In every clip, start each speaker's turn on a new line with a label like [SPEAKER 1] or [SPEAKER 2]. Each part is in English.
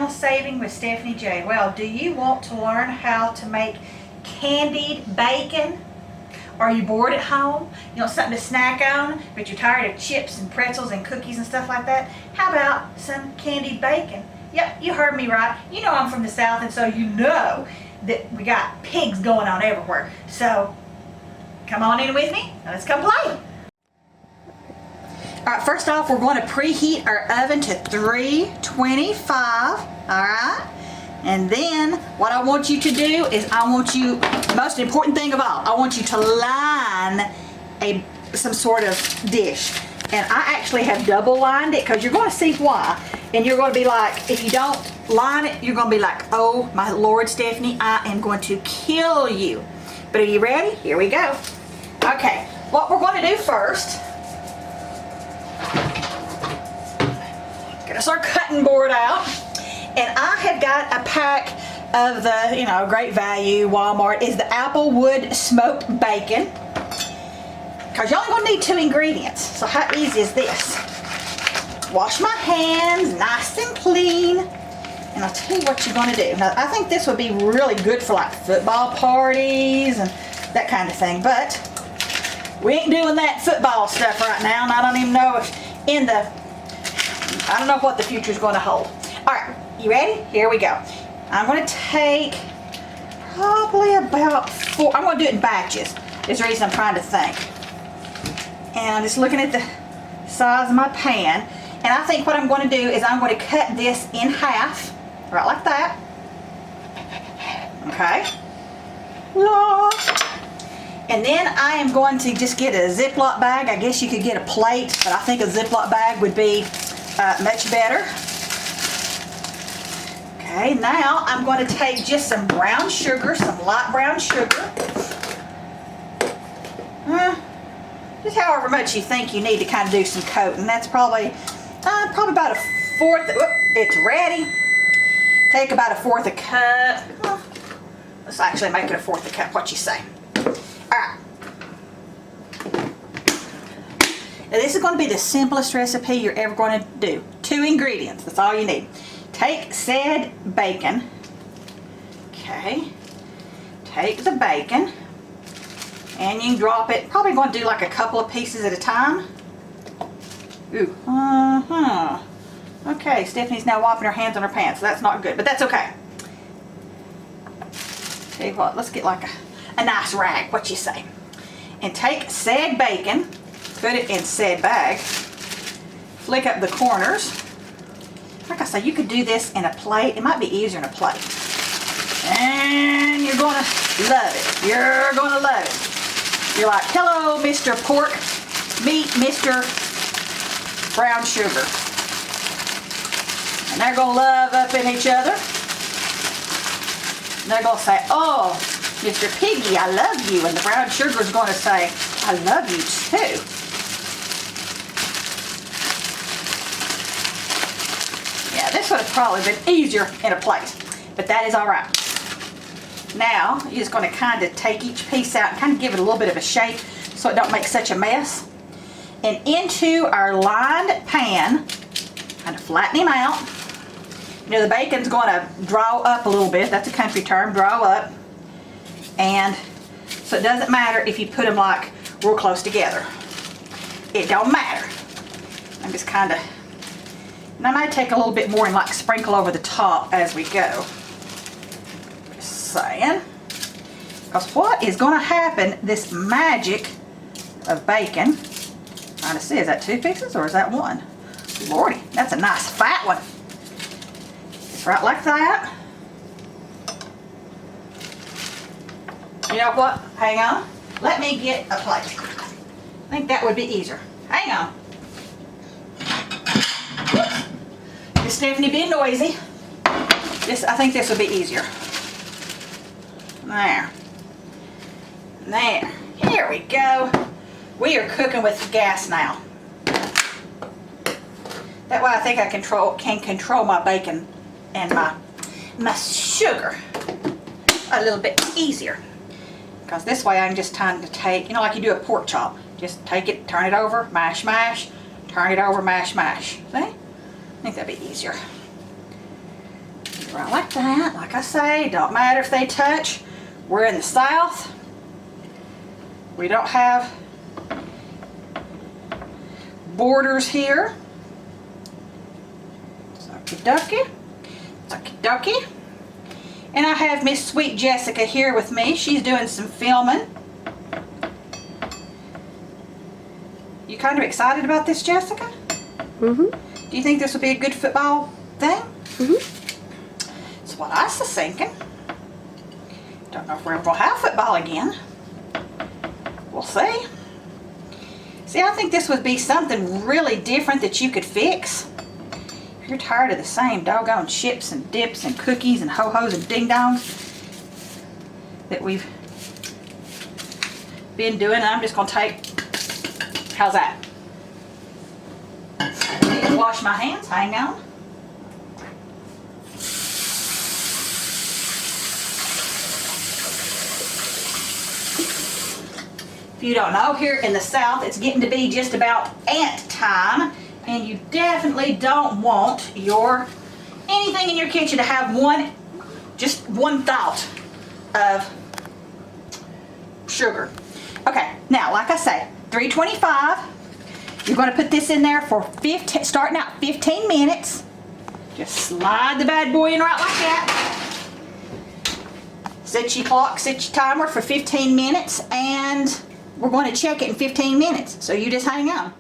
[SPEAKER 1] channel Saving with Stephanie J. Well, do you want to learn how to make candied bacon? Are you bored at home? You want something to snack on, but you're tired of chips and pretzels and cookies and stuff like that? How about some candied bacon? Yep, you heard me right. You know I'm from the South, and so you know that we got pigs going on everywhere. So come on in with me and let's come play. Alright, first off, we're going to preheat our oven to 325, alright? And then what I want you to do is most important thing of all, I want you to line some sort of dish. And I actually have double lined it because you're going to see why. And you're going to be like, if you don't line it, you're going to be like, oh my Lord, Stephanie, I am going to kill you. But are you ready? Here we go. Okay, what we're going to do first, get us our cutting board out, and I have got a pack of the, great value, Walmart, is the Applewood smoked bacon, because you're only going to need 2 ingredients. So how easy is this? Wash my hands nice and clean, and I'll tell you what you're going to do. Now, I think this would be really good for like football parties and that kind of thing, but we ain't doing that football stuff right now, and I don't even know if I don't know what the future is going to hold. All right, you ready? Here we go. I'm going to take probably about 4. I'm going to do it in batches. There's a reason I'm trying to think. And I'm just looking at the size of my pan. And I think what I'm going to do is I'm going to cut this in half, right like that. Okay. And then I am going to just get a Ziploc bag. I guess you could get a plate, but I think a Ziploc bag would be much better. Okay, now I'm going to take just some brown sugar, some light brown sugar. Just however much you think you need to kind of do some coating. That's probably about 1/4. It's ready. Take about 1/4 cup. Let's actually make it 1/4 cup. What you say? Alright. Now this is going to be the simplest recipe you're ever going to do. 2 ingredients. That's all you need. Take said bacon. Okay. Take the bacon. And you can drop it. Probably going to do like a couple of pieces at a time. Ooh. Okay, Stephanie's now wiping her hands on her pants. So that's not good, but that's okay. Tell you what, let's get like a nice rag. What you say? And take said bacon. Put it in said bag. Flick up the corners. Like I say, you could do this in a plate. It might be easier in a plate. And you're going to love it. You're going to love it. You're like, hello, Mr. Pork. Meet Mr. Brown Sugar. And they're going to love up in each other. And they're going to say, oh, Mr. Piggy, I love you. And the brown sugar is going to say, I love you too. Yeah, this would have probably been easier in a plate, but that is all right. Now, you're just going to kind of take each piece out and kind of give it a little bit of a shape so it don't make such a mess. And into our lined pan, kind of flatten him out. The bacon's going to draw up a little bit. That's a country term, draw up. And so it doesn't matter if you put them like real close together. It don't matter. I'm just kind of, and I might take a little bit more and like sprinkle over the top as we go. Just saying. Because what is going to happen, this magic of bacon, trying to see, is that 2 pieces or is that 1? Lordy, that's a nice fat one. Just right like that. You know what? Hang on. Let me get a plate. I think that would be easier. Hang on. Whoops. Miss Stephanie being noisy. I think this would be easier. There. There. Here we go. We are cooking with the gas now. That way I think I can control my bacon and my sugar a little bit easier. Because this way I'm just trying to take, like you do a pork chop. Just take it, turn it over, mash, mash, turn it over, mash, mash. See? I think that'd be easier. Right like that. Like I say, don't matter if they touch. We're in the South. We don't have borders here. Okie dokie. Okie dokie. And I have Miss Sweet Jessica here with me. She's doing some filming. You kind of excited about this, Jessica? Mm-hmm. Do you think this would be a good football thing? Mm-hmm. That's what I was thinking. Don't know if we're ever going to have football again. We'll see. See, I think this would be something really different that you could fix. If you're tired of the same doggone chips and dips and cookies and ho-hos and ding-dongs that we've been doing, I'm just going to take... How's that? I need to wash my hands. Hang on. If you don't know, here in the South, it's getting to be just about ant time, and you definitely don't want anything in your kitchen to have just one thought of sugar. Okay, now, like I say, 325. You're going to put this in there for starting out 15 minutes. Just slide the bad boy in right like that. Set your clock, set your timer for 15 minutes, and we're going to check it in 15 minutes. So you just hang on.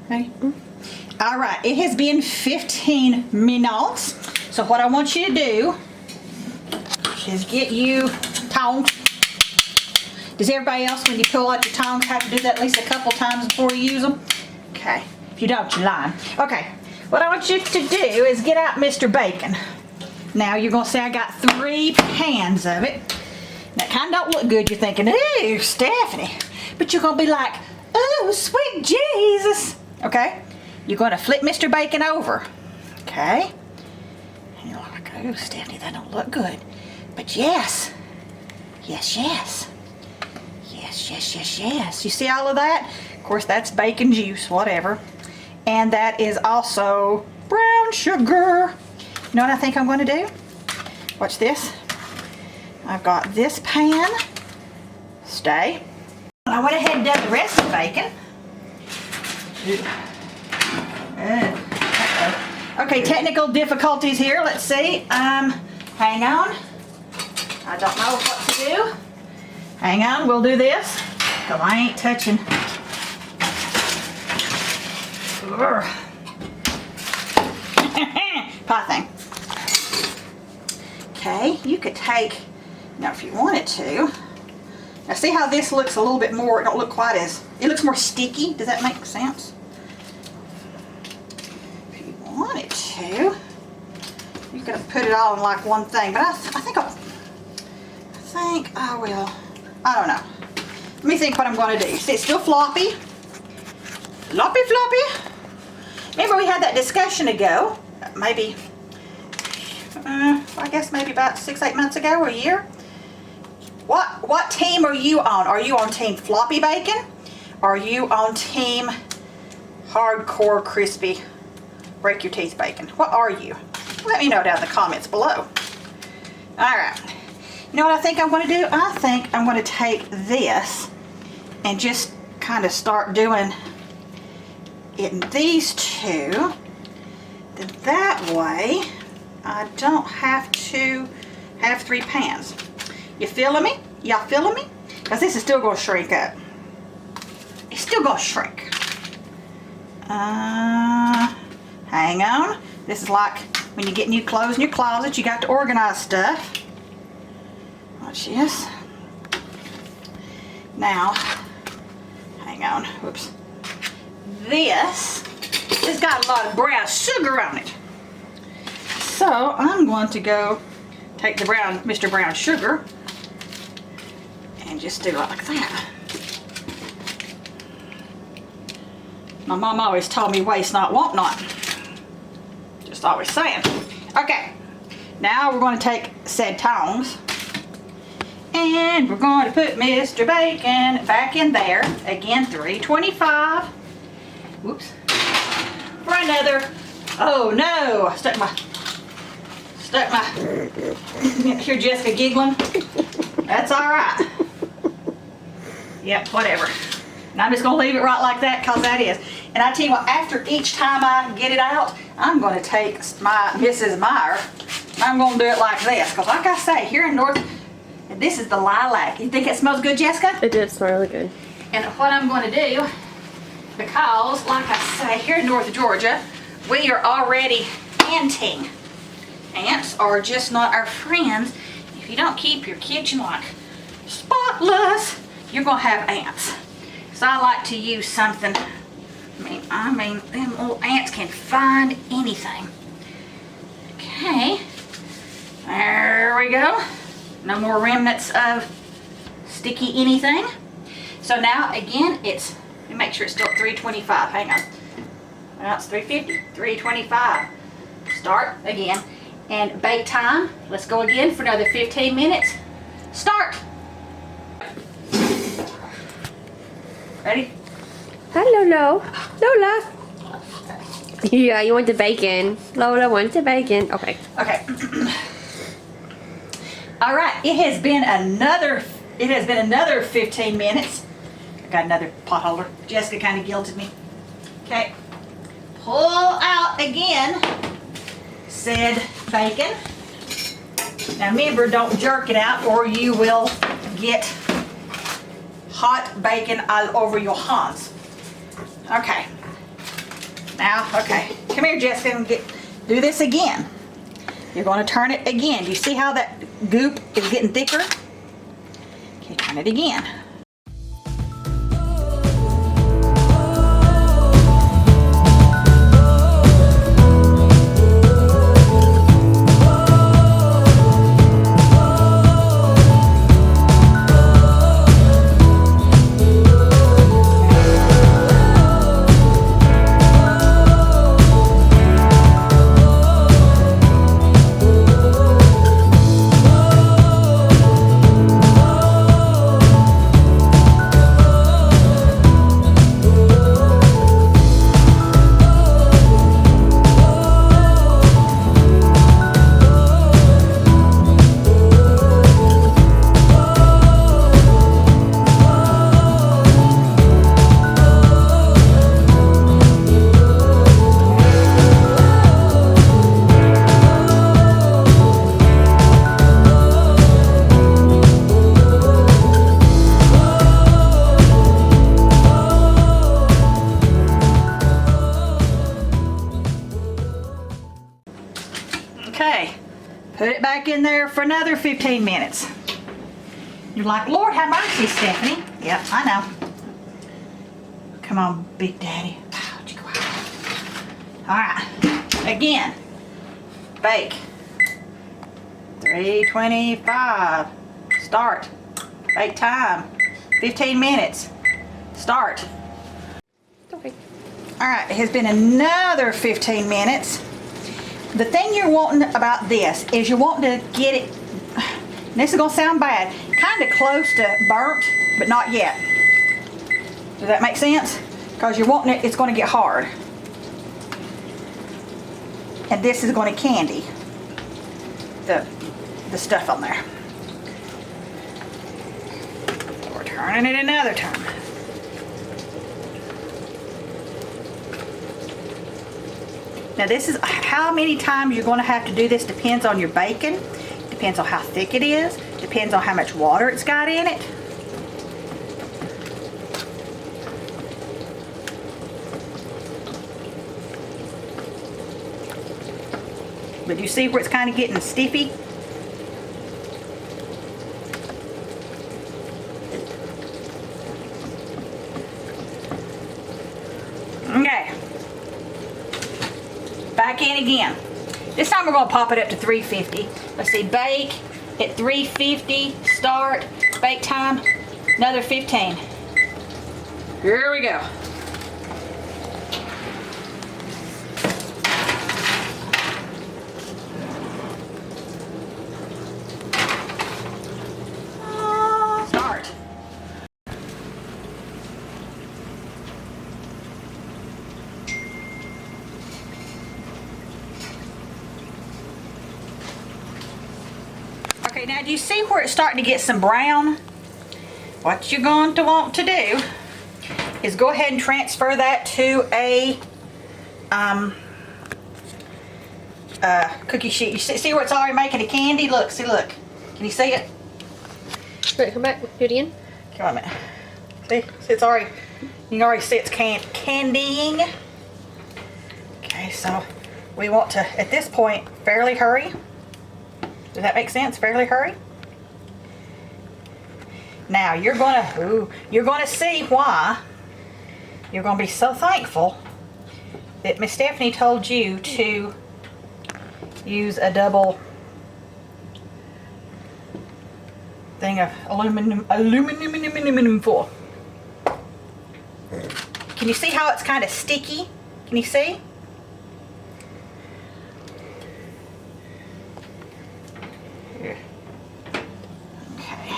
[SPEAKER 1] Okay. All right, it has been 15 minutes. So what I want you to do is get you tongs. Does everybody else, when you pull out your tongs, have to do that at least a couple times before you use them? Okay, if you don't, you're lying. Okay, what I want you to do is get out Mr. Bacon. Now you're gonna say I got 3 pans of it. That kind of don't look good. You're thinking, ooh, Stephanie. But you're gonna be like, oh, sweet Jesus. Okay, you're gonna flip Mr. Bacon over. Okay. And you're like, oh, Stephanie, that don't look good. But yes. Yes, yes. Yes, yes, yes, yes. You see all of that? Of course, that's bacon juice, whatever. And that is also brown sugar. You know what I think I'm going to do? Watch this. I've got this pan. Stay. I went ahead and done the rest of the bacon. Okay, technical difficulties here. Let's see. Hang on. I don't know what to do. Hang on, we'll do this. Because I ain't touching. Pie thing. Okay, you could take, now if you wanted to, now see how this looks a little bit more, it don't look quite as, it looks more sticky. Does that make sense? If you wanted to, you could put it all in like one thing, but I think I will. I don't know. Let me think what I'm going to do. See, it's still floppy. Floppy, floppy. Remember we had that discussion ago, maybe, I guess maybe about 6-8 months ago or a year. What team are you on? Are you on team floppy bacon? Are you on team hardcore crispy break your teeth bacon? What are you? Let me know down in the comments below. Alright. You know what I think I'm going to do? I think I'm going to take this and just kind of start doing it in these two. Then that way I don't have to have 3 pans. You feeling me? Y'all feeling me? Because this is still going to shrink up. It's still going to shrink. Hang on. This is like when you get new clothes in your closet, you got to organize stuff. Watch this. Now, hang on. Whoops. This has got a lot of brown sugar on it. So I'm going to go take the Mr. Brown Sugar and just do it like that. My mom always told me waste not, want not. Just always saying. Okay, now we're going to take said tongs And we're going to put Mr. Bacon back in there. Again, 325. Whoops. For another, oh no, I stuck my, here Jessica giggling. That's all right. Yep, whatever. And I'm just gonna leave it right like that because that is. And I tell you what, after each time I get it out, I'm gonna take my Mrs. Meyer, and I'm gonna do it like this. Because like I say, here in North, this is the lilac. You think it smells good, Jessica?
[SPEAKER 2] It did smell really good.
[SPEAKER 1] And what I'm gonna do, because like I say, here in North Georgia, we are already anting. Ants are just not our friends. If you don't keep your kitchen like spotless, you're gonna have ants. So I like to use something, I mean, them little ants can find anything. Okay, there we go. No more remnants of sticky anything. So now again, let me make sure it's still at 325, hang on. Well, it's 350, 325. Start again. And bake time, let's go again for another 15 minutes. Start. Ready?
[SPEAKER 2] Hello, Lola. Yeah, you want the bacon. Lola wants the bacon. Okay.
[SPEAKER 1] Okay. All right, it has been another 15 minutes. I got another pot holder. Jessica kind of guilted me. Okay. Pull out again said bacon. Now remember, don't jerk it out or you will get hot bacon all over your hands. Okay. Now, okay. Come here, Jessica, and do this again. You're going to turn it again. Do you see how that goop is getting thicker? Okay, turn it again. Okay, put it back in there for another 15 minutes. You're like, Lord have mercy, Stephanie. Yep, I know. Come on, Big Daddy. All right, again, bake. 325, start. Bake time, 15 minutes, start.
[SPEAKER 2] Okay.
[SPEAKER 1] All right, it has been another 15 minutes. The thing you're wanting about this is you're wanting to get it, and this is gonna sound bad, kind of close to burnt, but not yet. Does that make sense? Because you're wanting it, it's gonna get hard. And this is gonna candy the stuff on there. We're turning it another time. Now this is how many times you're going to have to do this depends on your bacon, depends on how thick it is, depends on how much water it's got in it. But you see where it's kind of getting stiffy? Okay. Back in again. This time we're going to pop it up to 350. Let's see, bake at 350, start, bake time, another 15. Here we go. Now, do you see where it's starting to get some brown? What you're going to want to do is go ahead and transfer that to a cookie sheet. You see where it's already making a candy? Look, see, look. Can you see it?
[SPEAKER 2] Right, come back. Do it again.
[SPEAKER 1] Come on a minute. See, it's already, you can already see it's candying. Okay, so we want to, at this point, fairly hurry. Does that make sense? Fairly hurry. Now you're gonna see why you're gonna be so thankful that Miss Stephanie told you to use a double thing of aluminum foil. Can you see how it's kind of sticky? Can you see? Here. Okay.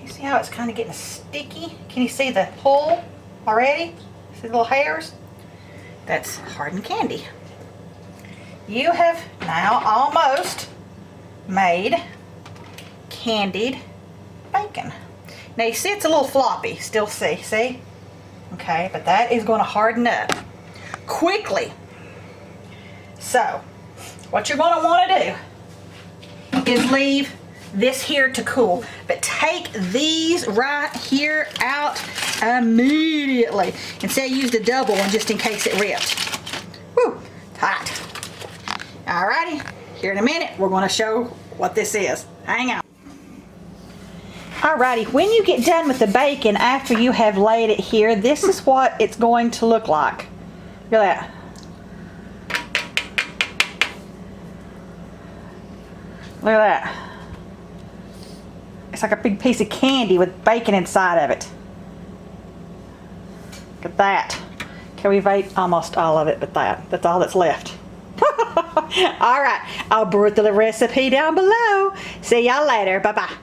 [SPEAKER 1] You see how it's kind of getting sticky? Can you see the pull already? See the little hairs? That's hardened candy. You have now almost made candied bacon. Now you see it's a little floppy, still see? Okay, but that is going to harden up quickly. So, what you're going to want to do is leave this here to cool, but take these right here out immediately. And say I used a double one just in case it ripped. Whew, it's hot. Alrighty, here in a minute we're going to show what this is. Hang on. Alrighty, when you get done with the bacon after you have laid it here, this is what it's going to look like. Look at that. Look at that. It's like a big piece of candy with bacon inside of it. Look at that. Okay, we've ate almost all of it, but that's all that's left. Alright, I'll put the recipe down below. See y'all later. Bye-bye.